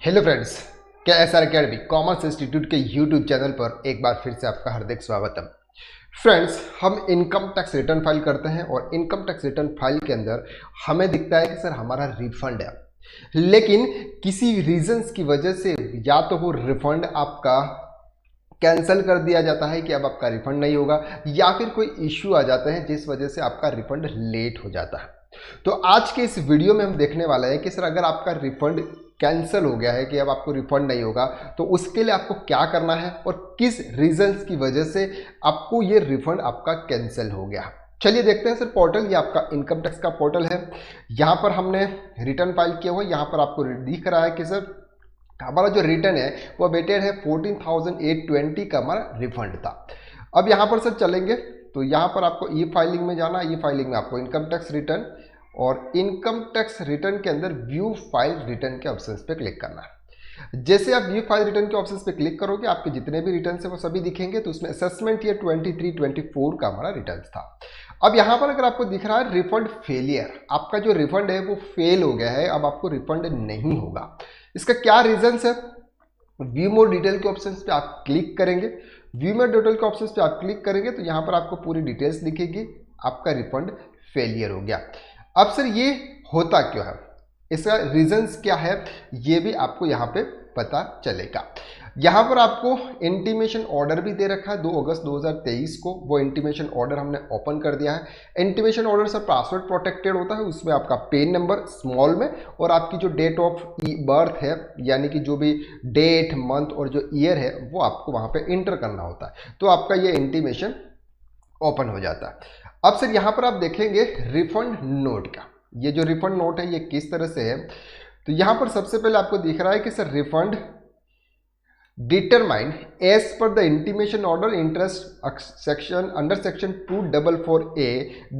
Hello friends, क्या SR academy commerce institute के YouTube channel पर एक बार फिर से आपका हार्दिक स्वागतम। फ्रेंड्स, हम इनकम टैक्स रिटर्न फाइल करते हैं और इनकम टैक्स रिटर्न फाइल के अंदर हमें दिखता है कि सर हमारा रिफंड है, लेकिन किसी रीजंस की वजह से या तो वो रिफंड आपका कैंसिल कर दिया जाता है कि अब आपका रिफंड नहीं होगा, या फिर कोई इश्यू आ जाता है जिस वजह से आपका रिफंड लेट हो जाता है। तो आज के इस वीडियो में हम देखने वाला है कि सर अगर आपका रिफंड कैंसिल हो गया है कि अब आपको रिफंड नहीं होगा तो उसके लिए आपको क्या करना है और किस रीजंस की वजह से आपको ये रिफंड आपका कैंसिल हो गया। चलिए देखते हैं सर। पोर्टल, ये आपका इनकम टैक्स का पोर्टल है। यहाँ पर हमने रिटर्न फाइल किया हुआ, यहाँ पर आपको दिख रहा है कि सर हमारा जो रिटर्न है वो बेटेड है 14,820 का हमारा रिफंड था। अब यहाँ पर सर चलेंगे तो यहाँ पर आपको ई फाइलिंग में जाना। ई फाइलिंग में आपको इनकम टैक्स रिटर्न और इनकम टैक्स रिटर्न के अंदर व्यू फाइल रिटर्न के ऑप्शन पे क्लिक करना है। जैसे आप व्यू फाइल रिटर्न के ऑप्शन पे क्लिक करोगे आपके जितने भी रिटर्न है वो सभी दिखेंगे। तो उसमें असेसमेंट ईयर 23-24 का हमारा रिटर्न था। अब यहाँ पर अगर आपको दिख रहा है रिफंड फेलियर, आपका जो रिफंड है वो फेल हो गया है, अब आपको रिफंड नहीं होगा। इसका क्या रीजन है? व्यू मोर डिटेल के ऑप्शन पे आप क्लिक करेंगे। व्यू मोर डिटेल के ऑप्शन पे आप क्लिक करेंगे तो यहाँ पर आपको पूरी डिटेल्स दिखेगी, आपका रिफंड फेलियर हो गया। अब सर ये होता क्यों है, इसका रीजंस क्या है, ये भी आपको यहाँ पे पता चलेगा। यहाँ पर आपको इंटीमेशन ऑर्डर भी दे रखा है 2 अगस्त 2023 को। वो इंटीमेशन ऑर्डर हमने ओपन कर दिया है। Intimation order sir password protected होता है, उसमें आपका पेन नंबर स्मॉल में और आपकी जो डेट ऑफ बर्थ है यानी कि जो भी डेट, मंथ और जो ईयर है वो आपको वहाँ पे इंटर करना होता है। तो आपका ये इंटीमेशन ओपन हो जाता है। अब सर यहाँ पर आप देखेंगे रिफंड नोट का, ये जो रिफंड नोट है ये किस तरह से है। तो यहाँ पर सबसे पहले आपको दिख रहा है कि sir refund determined as per the intimation order interest section under section 244A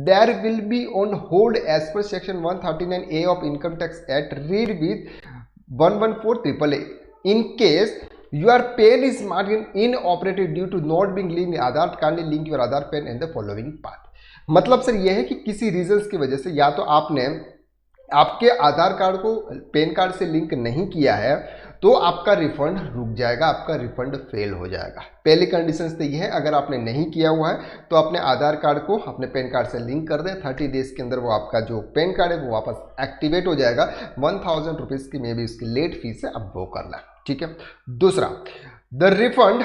there will be on hold as per section 139A of income tax act read with 114AAA in case your PAN is marked inoperative due to not being linked Aadhaar, kindly link your Aadhaar PAN in the following path। मतलब sir यह है कि किसी reasons की वजह से या तो आपने आपके आधार कार्ड को पैन कार्ड से लिंक नहीं किया है तो आपका रिफंड रुक जाएगा, आपका रिफंड फेल हो जाएगा। पहली कंडीशन तो ये है, अगर आपने नहीं किया हुआ है तो अपने आधार कार्ड को अपने पैन कार्ड से लिंक कर दें। 30 डेज के अंदर वो आपका जो पैन कार्ड है वो वापस एक्टिवेट हो जाएगा। 1000 रुपीज़ की मे भी उसकी लेट फीस है, अब वो करना, ठीक है। दूसरा, the refund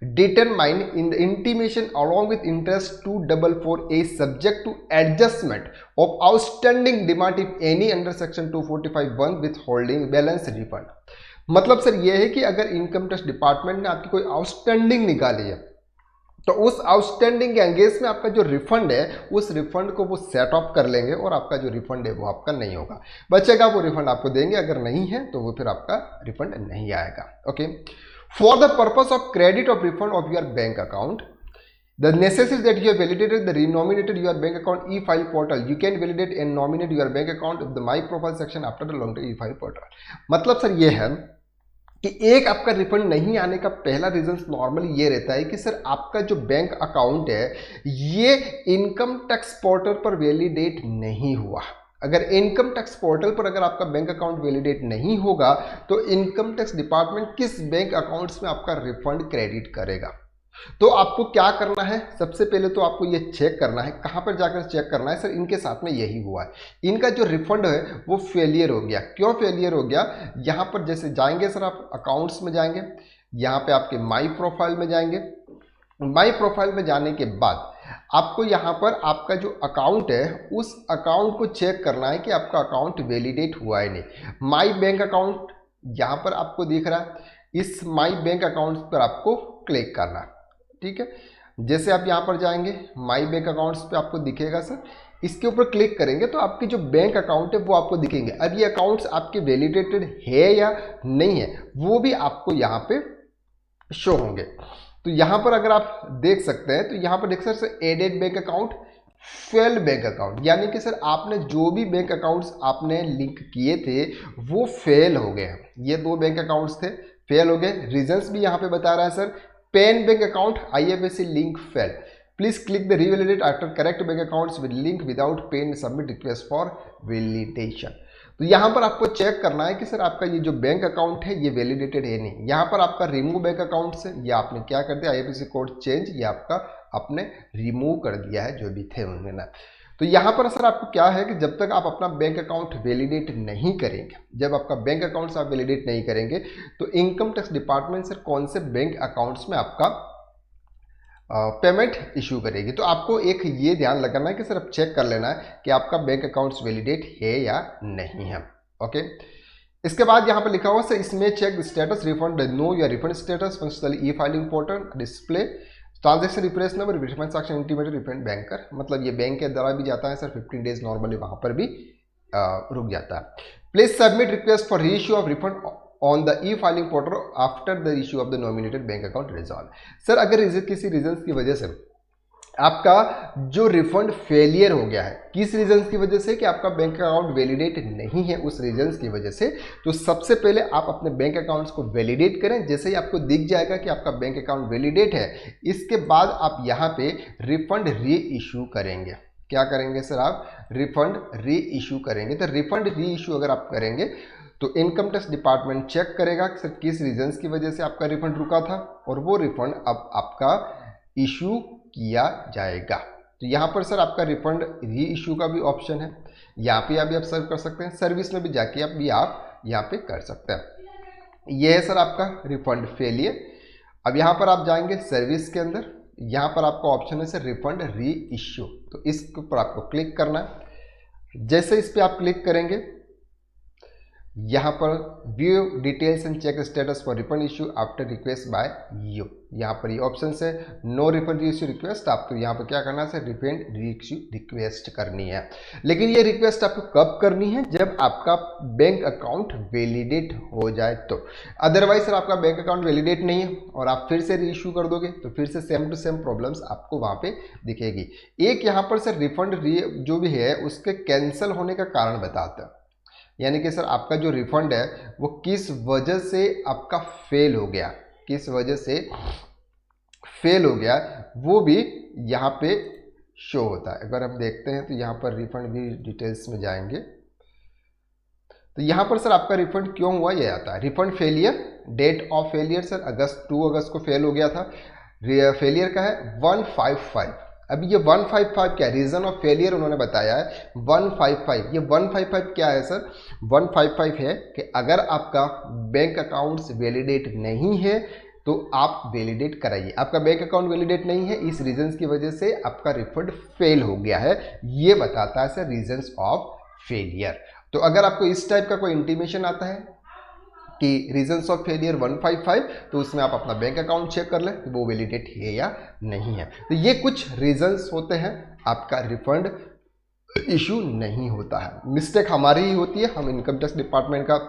determined in the intimation along with interest 244A subject to adjustment of outstanding demand if any under section 245(1) withholding balance refund। मतलब सर ये है कि अगर इनकम टैक्स डिपार्टमेंट ने आपकी कोई आउटस्टैंडिंग निकाली है तो उस आउटस्टैंडिंग के अंगेंस्ट में आपका जो रिफंड है उस रिफंड को वो सेट ऑफ कर लेंगे और आपका जो रिफंड है वो आपका नहीं होगा, बचेगा। वो रिफंड आपको देंगे, अगर नहीं है तो वो फिर आपका रिफंड नहीं आएगा। Okay, for the purpose of credit of refund of your bank account, the necessity that you have validated the renominated your bank account e-file portal, you can validate and nominate your bank account of the my profile section after the long term e-file portal। मतलब sir ये है कि एक आपका refund नहीं आने का पहला रीजन नॉर्मली ये रहता है कि सर आपका जो बैंक अकाउंट है ये इनकम टैक्स पोर्टल पर वैलिडेट नहीं हुआ। अगर इनकम टैक्स पोर्टल पर अगर आपका बैंक अकाउंट वैलिडेट नहीं होगा तो इनकम टैक्स डिपार्टमेंट किस बैंक अकाउंट्स में आपका रिफंड क्रेडिट करेगा। तो आपको क्या करना है, सबसे पहले तो आपको ये चेक करना है। कहां पर जाकर चेक करना है? सर इनके साथ में यही हुआ है, इनका जो रिफंड है वो फेलियर हो गया। क्यों फेलियर हो गया? यहां पर जैसे जाएंगे सर आप अकाउंट्स में जाएंगे, यहां पे आपके माई प्रोफाइल में जाएंगे। माई प्रोफाइल में जाने के बाद आपको यहाँ पर आपका जो अकाउंट है उस अकाउंट को चेक करना है कि आपका अकाउंट वैलिडेट हुआ है नहीं। माई बैंक अकाउंट यहाँ पर आपको दिख रहा है, इस माई बैंक अकाउंट पर आपको क्लिक करना है, ठीक है। जैसे आप यहाँ पर जाएंगे माई बैंक अकाउंट्स पे आपको दिखेगा सर, इसके ऊपर क्लिक करेंगे तो आपकी जो बैंक अकाउंट है वो आपको दिखेंगे। अब ये अकाउंट्स आपके वैलिडेटेड है या नहीं है वो भी आपको यहाँ पे शो होंगे। तो यहाँ पर अगर आप देख सकते हैं तो यहाँ पर देख सकते हैं added bank account, fail bank account, यानी कि सर आपने जो भी बैंक अकाउंट्स आपने लिंक किए थे वो फेल हो गए। ये 2 बैंक अकाउंट्स थे, फेल हो गए। रीजंस भी यहाँ पे बता रहा है sir, PAN bank account IFSC link fail, please click the revalidate after correct bank accounts with link without PAN submit request for validation. तो यहाँ पर आपको चेक करना है कि सर आपका ये जो बैंक अकाउंट है ये वैलिडेटेड है नहीं। यहाँ पर आपका रिमूव बैंक अकाउंट से ये आपने क्या कर दिया, IFSC कोड चेंज, ये आपका आपने रिमूव कर दिया है जो भी थे उनमें ना। तो यहाँ पर सर आपको क्या है कि जब तक आप अपना बैंक अकाउंट वैलिडेट नहीं करेंगे, जब आपका बैंक अकाउंट आप वैलिडेट नहीं करेंगे तो इनकम टैक्स डिपार्टमेंट सर कौन से बैंक अकाउंट्स में आपका पेमेंट इशू करेगी। तो आपको एक ये ध्यान लगाना है कि सर अब चेक कर लेना है कि आपका बैंक अकाउंट्स वैलिडेट है या नहीं है। ओके, इसके बाद यहाँ पर लिखा हुआ सर इसमें चेक स्टेटस रिफंड, नो या रिफंड स्टेटस फंक्शनली ई filing portal display transaction refresh number refund section intimate refund banker, मतलब ये बैंक के द्वारा भी जाता है सर 15 डेज नॉर्मली वहाँ पर भी रुक जाता है। Please submit request for reissue of refund on the E filing portal after the issue of the nominated bank account resolve. Sir अगर किसी रीजन की वजह से आपका जो रिफंड फेलियर हो गया है, किस रीजन की वजह से कि आपका बैंक अकाउंट वैलिडेट नहीं है उस रीजन की वजह से, तो सबसे पहले आप अपने बैंक अकाउंट्स को वैलिडेट करें। जैसे ही आपको दिख जाएगा कि आपका बैंक अकाउंट वैलिडेट है, इसके बाद आप यहाँ पे रिफंड री इशू करेंगे। क्या करेंगे सर, आप रिफंड री इशू करेंगे। तो रिफंड री इशू अगर आप करेंगे तो इनकम टैक्स डिपार्टमेंट चेक करेगा कि सर किस रीजंस की वजह से आपका रिफंड रुका था, और वो रिफंड अब आपका इशू किया जाएगा। तो यहाँ पर सर आपका रिफंड री इशू का भी ऑप्शन है, यहाँ पे आप सर्व कर सकते हैं, सर्विस में भी जाके आप यहाँ पे कर सकते हैं। ये है सर आपका रिफंड फेलियर। अब यहाँ पर आप जाएंगे सर्विस के अंदर, यहाँ पर आपका ऑप्शन है सर रिफंड री इशू, तो इसके ऊपर आपको क्लिक करना है। जैसे इस पर आप क्लिक करेंगे, यहाँ पर view details and check status for refund issue after request by you, यहाँ पर ये ऑप्शन है नो रिफंड इशू रिक्वेस्ट। आपको यहाँ पर क्या करना है, रिफंड इशू रिक्वेस्ट करनी है। लेकिन ये रिक्वेस्ट आपको कब करनी है, जब आपका बैंक अकाउंट वैलिडेट हो जाए तो। अदरवाइज सर आपका बैंक अकाउंट वैलिडेट नहीं है और आप फिर से री इशू कर दोगे तो फिर से सेम टू सेम प्रॉब्लम्स आपको वहाँ पे दिखेगी। एक यहाँ पर सर रिफंड जो भी है उसके कैंसिल होने का कारण बताता है, यानी कि सर आपका जो रिफंड है वो किस वजह से आपका फेल हो गया, किस वजह से फेल हो गया वो भी यहाँ पे शो होता है। अगर हम देखते हैं तो यहाँ पर रिफंड भी डिटेल्स में जाएंगे तो यहाँ पर सर आपका रिफंड क्यों हुआ ये आता है। Refund failure, date of failure sir 2 अगस्त को फेल हो गया था। फेलियर का है 155। अभी ये 155 क्या है, रीजन ऑफ फेलियर उन्होंने बताया है 155। ये 155 क्या है सर, 155 है कि अगर आपका बैंक अकाउंट्स वैलिडेट नहीं है तो आप वैलिडेट कराइए। आपका बैंक अकाउंट वैलिडेट नहीं है, इस रीजंस की वजह से आपका रिफंड फेल हो गया है, ये बताता है सर रीजंस ऑफ फेलियर। तो अगर आपको इस टाइप का कोई इंटीमेशन आता है कि रीजंस ऑफ फेलियर 155, तो उसमें आप अपना बैंक अकाउंट चेक कर लें कि वो वैलिडेट है या नहीं है। तो ये कुछ रीजंस होते हैं, आपका रिफंड इशू नहीं होता है। मिस्टेक हमारी ही होती है, हम इनकम टैक्स डिपार्टमेंट का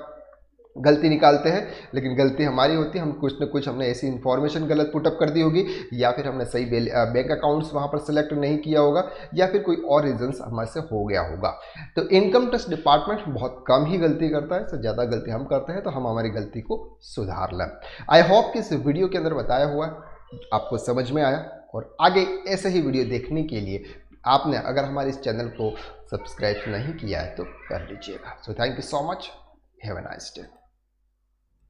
गलती निकालते हैं, लेकिन गलती हमारी होती है, हम कुछ ना कुछ हमने ऐसी इन्फॉर्मेशन गलत पुटअप कर दी होगी, या फिर हमने सही बैंक अकाउंट्स वहाँ पर सेलेक्ट नहीं किया होगा, या फिर कोई और रीजंस हमारे से हो गया होगा। तो इनकम टैक्स डिपार्टमेंट बहुत कम ही गलती करता है, इससे ज़्यादा गलती हम करते हैं, तो हम हमारी गलती को सुधार लें। आई होप कि इस वीडियो के अंदर बताया हुआ आपको समझ में आया, और आगे ऐसे ही वीडियो देखने के लिए आपने अगर हमारे इस चैनल को सब्सक्राइब नहीं किया है तो कर लीजिएगा। So thank you so much, have a nice day.